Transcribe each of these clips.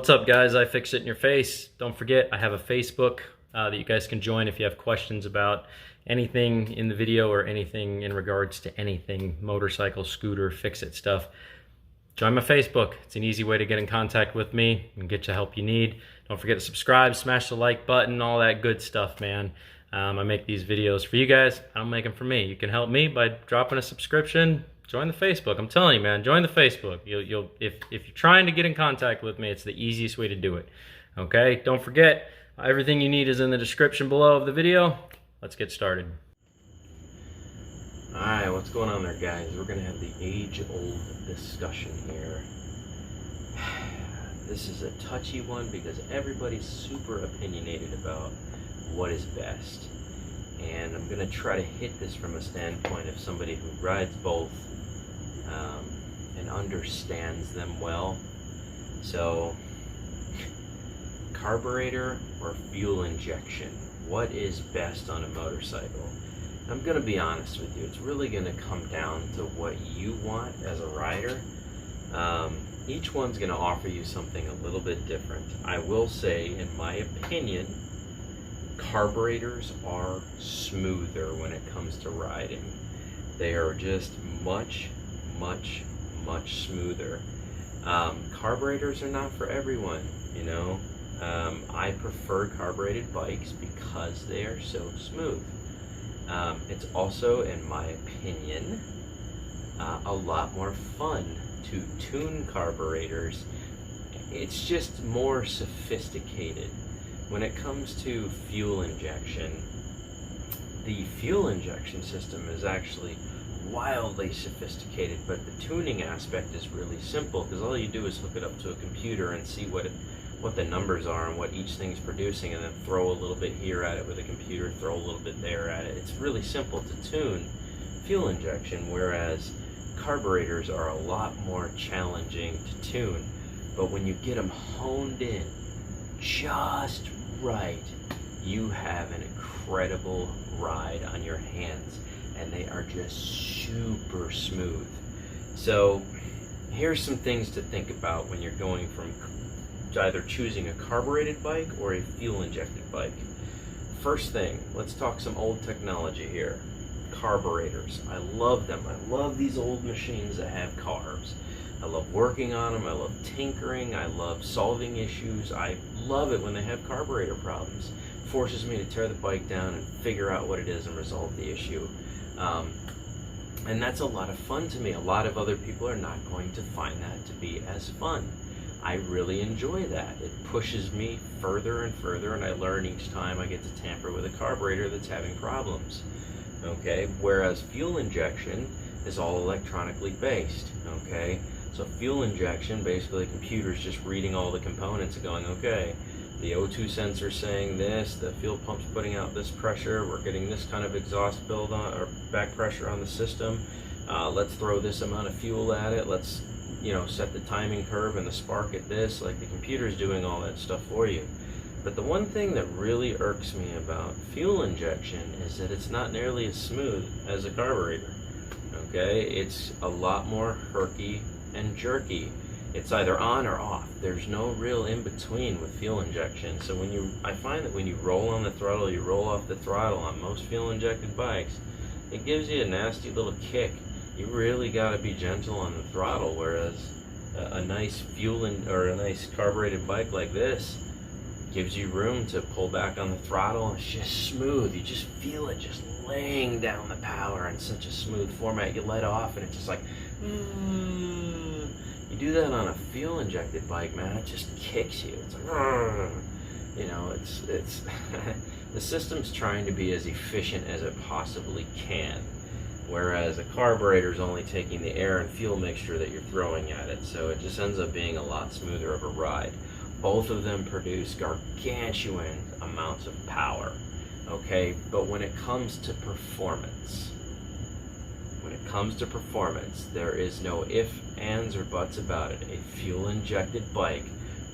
What's up, guys? I Fix It in Your Face. Don't forget, I have a Facebook that you guys can join if you have questions about anything in the video or anything in regards to anything motorcycle, scooter, fix-it stuff. Join my Facebook. It's an easy way to get in contact with me and get you help you need. Don't forget to subscribe, smash the like button, all that good stuff, man. I make these videos for you guys. I don't make them for me. You can help me by dropping a subscription. Join the Facebook. I'm telling you, man, join the Facebook. If you're trying to get in contact with me, it's the easiest way to do it. Okay? Don't forget, everything you need is in the description below of the video. Let's get started. Alright, what's going on there, guys? We're going to have the age-old discussion here. This is a touchy one because everybody's super opinionated about what is best. And I'm going to try to hit this from a standpoint of somebody who rides both and understands them well. So, carburetor or fuel injection, what is best on a motorcycle? I'm going to be honest with you, it's really going to come down to what you want as a rider. Each one's going to offer you something a little bit different. I will say, in my opinion, carburetors are smoother when it comes to riding. They are just much smoother. Carburetors are not for everyone, you know. I prefer carbureted bikes because they are so smooth. It's also, in my opinion, a lot more fun to tune carburetors. It's just more sophisticated. When it comes to fuel injection, the fuel injection system is actually wildly sophisticated, but the tuning aspect is really simple because all you do is hook it up to a computer and see what the numbers are and what each thing's producing, and then throw a little bit here at it with a computer, throw a little bit there at it. It's really simple to tune fuel injection, whereas carburetors are a lot more challenging to tune. But when you get them honed in just right, you have an incredible ride on your hands, and they are just super smooth. So here's some things to think about when you're going from either choosing a carbureted bike or a fuel injected bike. First thing, let's talk some old technology here. Carburetors. I love them. I love these old machines that have carbs. I love working on them. I love tinkering. I love solving issues. I love it when they have carburetor problems. It forces me to tear the bike down and figure out what it is and resolve the issue. And that's a lot of fun to me. A lot of other people are not going to find that to be as fun. I really enjoy that. It pushes me further and further, and I learn each time I get to tamper with a carburetor that's having problems. Okay, whereas fuel injection is all electronically based. Okay, so fuel injection, basically the computer's just reading all the components and going, okay, the O2 sensor saying this, the fuel pump's putting out this pressure, we're getting this kind of exhaust build on or back pressure on the system. Let's throw this amount of fuel at it. Let's, you know, set the timing curve and the spark at this. Like, the computer's doing all that stuff for you. But the one thing that really irks me about fuel injection is that it's not nearly as smooth as a carburetor. Okay, it's a lot more herky and jerky. It's either on or off. There's no real in between with fuel injection. So I find that when you roll on the throttle, you roll off the throttle on most fuel injected bikes, it gives you a nasty little kick. You really got to be gentle on the throttle, whereas a nice or a nice carbureted bike like this gives you room to pull back on the throttle. It's just smooth. You just feel it just laying down the power in such a smooth format. You let off and it's just like, You do that on a fuel injected bike, man, it just kicks you. It's like, you know, it's the system's trying to be as efficient as it possibly can, whereas a carburetor is only taking the air and fuel mixture that you're throwing at it, so it just ends up being a lot smoother of a ride. Both of them produce gargantuan amounts of power, okay? But when it comes to performance, there is no ifs, ands, or buts about it. A fuel-injected bike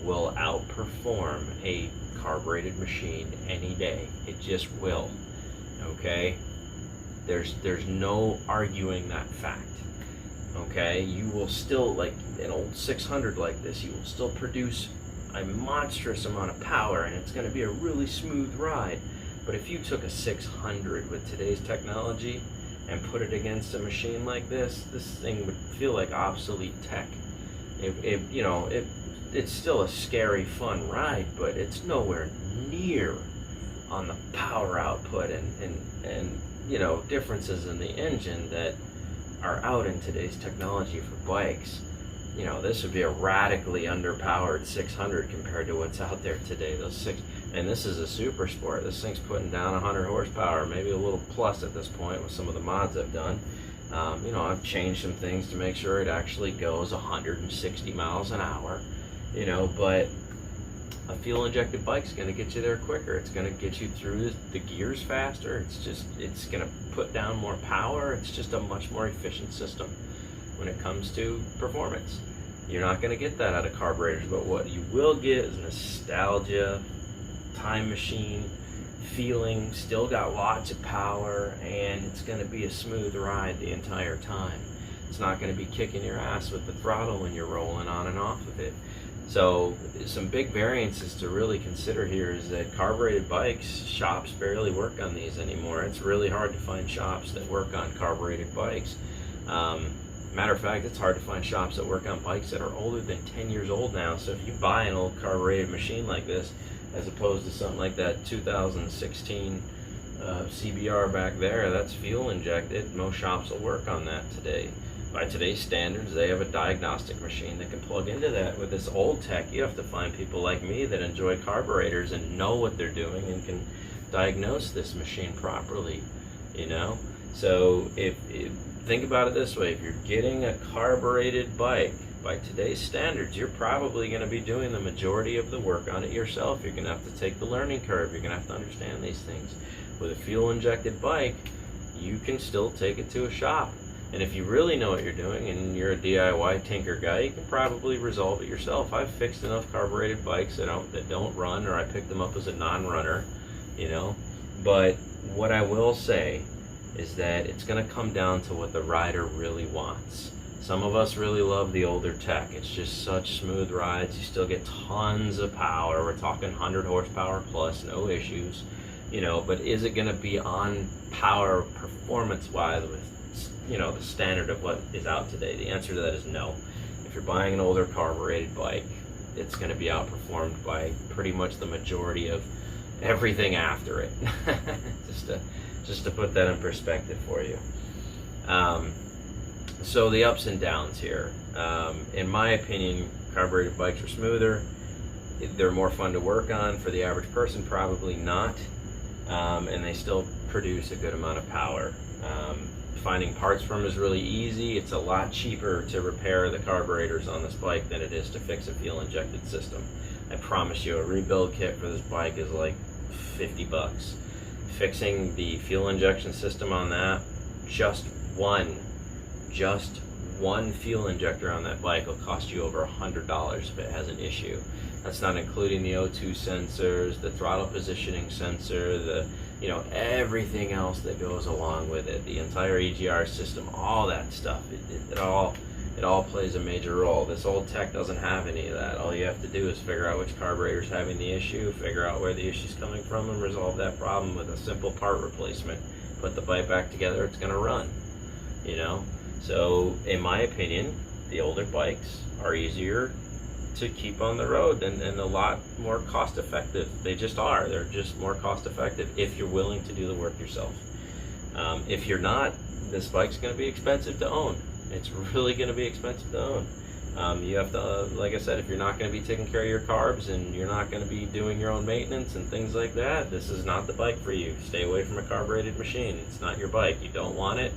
will outperform a carbureted machine any day. It just will, okay? There's no arguing that fact. Okay, you will still, like an old 600 like this, you will still produce a monstrous amount of power and it's going to be a really smooth ride. But if you took a 600 with today's technology and put it against a machine like this thing would feel like obsolete tech. It's still a scary, fun ride, but it's nowhere near on the power output and differences in the engine that are out in today's technology for bikes. This would be a radically underpowered 600 compared to what's out there today. And this is a super sport. This thing's putting down 100 horsepower, maybe a little plus at this point with some of the mods I've done. I've changed some things to make sure it actually goes 160 miles an hour. But a fuel injected bike's going to get you there quicker. It's going to get you through the gears faster. It's going to put down more power. It's just a much more efficient system when it comes to performance. You're not going to get that out of carburetors, but what you will get is nostalgia, time machine feeling, still got lots of power, and it's going to be a smooth ride the entire time. It's not going to be kicking your ass with the throttle when you're rolling on and off of it. So some big variances to really consider here is that carbureted bikes, shops barely work on these anymore. It's really hard to find shops that work on carbureted bikes. Matter of fact, it's hard to find shops that work on bikes that are older than 10 years old now. So if you buy an old carbureted machine like this, as opposed to something like that 2016 CBR back there, that's fuel injected. Most shops will work on that today. By today's standards, they have a diagnostic machine that can plug into that. With this old tech, you have to find people like me that enjoy carburetors and know what they're doing and can diagnose this machine properly, So think about it this way: if you're getting a carbureted bike, by today's standards, you're probably going to be doing the majority of the work on it yourself. You're going to have to take the learning curve. You're going to have to understand these things. With a fuel-injected bike, you can still take it to a shop. And if you really know what you're doing and you're a DIY tinker guy, you can probably resolve it yourself. I've fixed enough carbureted bikes that don't run, or I picked them up as a non-runner, But what I will say is that it's going to come down to what the rider really wants. Some of us really love the older tech. It's just such smooth rides. You still get tons of power. We're talking 100 horsepower plus, no issues. But is it going to be on power performance-wise with, the standard of what is out today? The answer to that is no. If you're buying an older carbureted bike, it's going to be outperformed by pretty much the majority of everything after it. just to put that in perspective for you. So the ups and downs here. In my opinion, carbureted bikes are smoother. They're more fun to work on. For the average person, probably not. And they still produce a good amount of power. Finding parts for them is really easy. It's a lot cheaper to repair the carburetors on this bike than it is to fix a fuel-injected system. I promise you, a rebuild kit for this bike is like $50. Fixing the fuel injection system on that, just one fuel injector on that bike will cost you over $100 if it has an issue. That's not including the O2 sensors, the throttle positioning sensor, everything else that goes along with it, the entire EGR system, all that stuff. It all plays a major role. This old tech doesn't have any of that. All you have to do is figure out which carburetor is having the issue, figure out where the issue's coming from, and resolve that problem with a simple part replacement. Put the bike back together, it's going to run. So in my opinion, the older bikes are easier to keep on the road and a lot more cost effective. They just are. They're just more cost effective if you're willing to do the work yourself. If you're not, this bike's going to be expensive to own. It's really going to be expensive to own. You have to, like I said, if you're not going to be taking care of your carbs and you're not going to be doing your own maintenance and things like that, this is not the bike for you. Stay away from a carbureted machine. It's not your bike. You don't want it.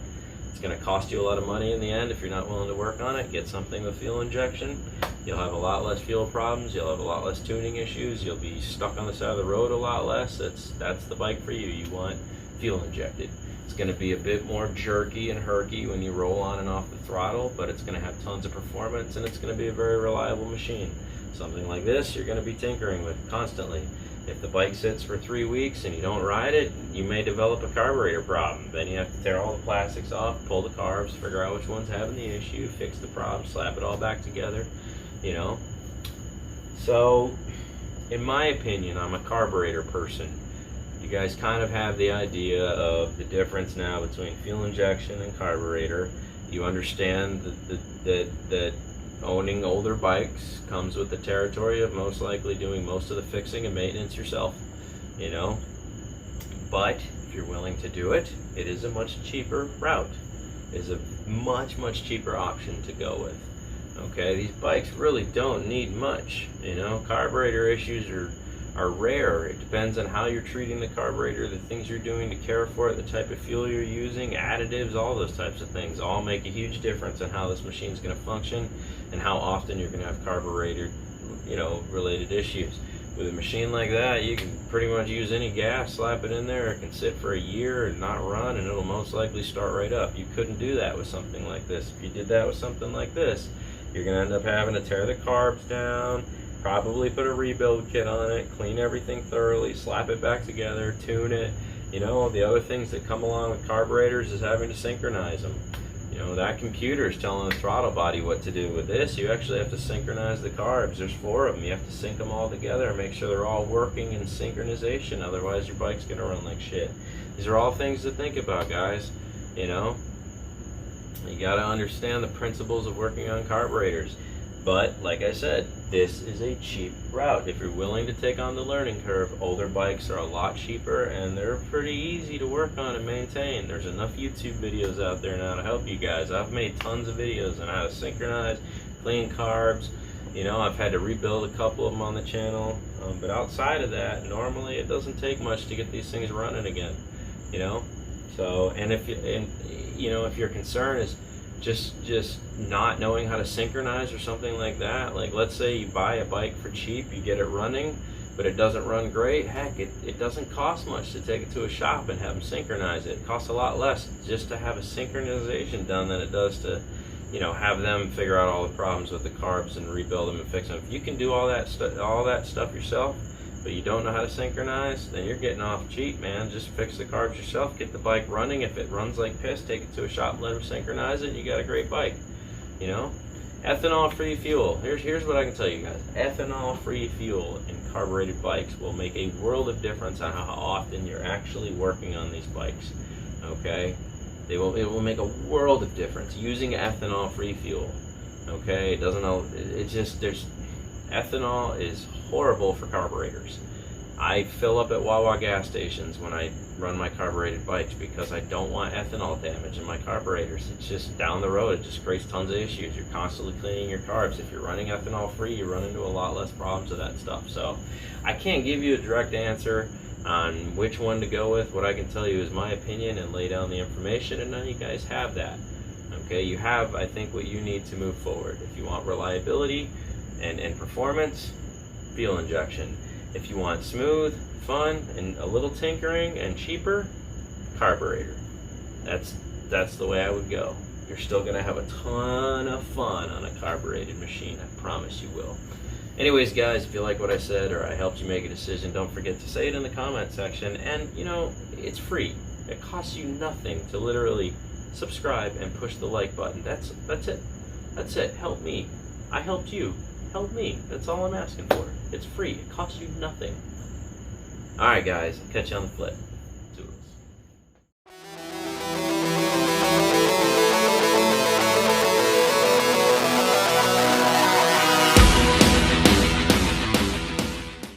It's going to cost you a lot of money in the end if you're not willing to work on it. Get something with fuel injection. You'll have a lot less fuel problems. You'll have a lot less tuning issues. You'll be stuck on the side of the road a lot less. That's the bike for you. You want fuel injected. It's going to be a bit more jerky and herky when you roll on and off the throttle, but it's going to have tons of performance and it's going to be a very reliable machine. Something like this you're going to be tinkering with constantly. If the bike sits for 3 weeks and you don't ride it, you may develop a carburetor problem. Then you have to tear all the plastics off, pull the carbs, figure out which one's having the issue, fix the problem, slap it all back together, So, in my opinion, I'm a carburetor person. You guys kind of have the idea of the difference now between fuel injection and carburetor. You understand that owning older bikes comes with the territory of most likely doing most of the fixing and maintenance yourself, you know. But if you're willing to do it, it is a much cheaper route. It is a much cheaper option to go with. Okay, these bikes really don't need much, you know. Carburetor issues are rare. It depends on how you're treating the carburetor, the things you're doing to care for it, the type of fuel you're using, additives, all those types of things all make a huge difference in how this machine's going to function and how often you're going to have carburetor, you know, related issues. With a machine like that, you can pretty much use any gas, slap it in there, it can sit for a year and not run, and it'll most likely start right up. You couldn't do that with something like this. If you did that with something like this, you're going to end up having to tear the carbs down, probably put a rebuild kit on it, clean everything thoroughly, slap it back together, tune it. You know, the other things that come along with carburetors is having to synchronize them. You know, that computer is telling the throttle body what to do. With this, you actually have to synchronize the carbs. There's 4 of them. You have to sync them all together and make sure they're all working in synchronization. Otherwise, your bike's going to run like shit. These are all things to think about, guys. You know, you got to understand the principles of working on carburetors. But, like I said, this is a cheap route. If you're willing to take on the learning curve, older bikes are a lot cheaper and they're pretty easy to work on and maintain. There's enough YouTube videos out there now to help you guys. I've made tons of videos on how to synchronize, clean carbs. You know, I've had to rebuild a couple of them on the channel. But outside of that, normally it doesn't take much to get these things running again. You know? So, and if your concern is just not knowing how to synchronize or something like that, like let's say you buy a bike for cheap, you get it running, but it doesn't run great, heck, it doesn't cost much to take it to a shop and have them synchronize it. It costs a lot less just to have a synchronization done than it does to, you know, have them figure out all the problems with the carbs and rebuild them and fix them. If you can do all that stuff yourself, but you don't know how to synchronize, then you're getting off cheap, man. Just fix the carbs yourself, get the bike running. If it runs like piss, take it to a shop, let them synchronize it, and you got a great bike. You know? Ethanol-free fuel. Here's what I can tell you guys. Ethanol-free fuel in carbureted bikes will make a world of difference on how often you're actually working on these bikes. Okay? It will make a world of difference using ethanol-free fuel. Okay? Ethanol is horrible for carburetors. I fill up at Wawa gas stations when I run my carbureted bikes because I don't want ethanol damage in my carburetors. It's just down the road. It just creates tons of issues. You're constantly cleaning your carbs. If you're running ethanol free, you run into a lot less problems with that stuff. So I can't give you a direct answer on which one to go with. What I can tell you is my opinion and lay down the information, and none of you guys have that. Okay, you have, I think, what you need to move forward. If you want reliability and performance, fuel injection. If you want smooth, fun, and a little tinkering and cheaper, carburetor. That's the way I would go. You're still going to have a ton of fun on a carbureted machine. I promise you will. Anyways, guys, if you like what I said or I helped you make a decision, don't forget to say it in the comment section. And, you know, it's free. It costs you nothing to literally subscribe and push the like button. That's it. That's it. Help me. I helped you. Help me. That's all I'm asking for. It's free. It costs you nothing. Alright, guys. Catch you on the flip.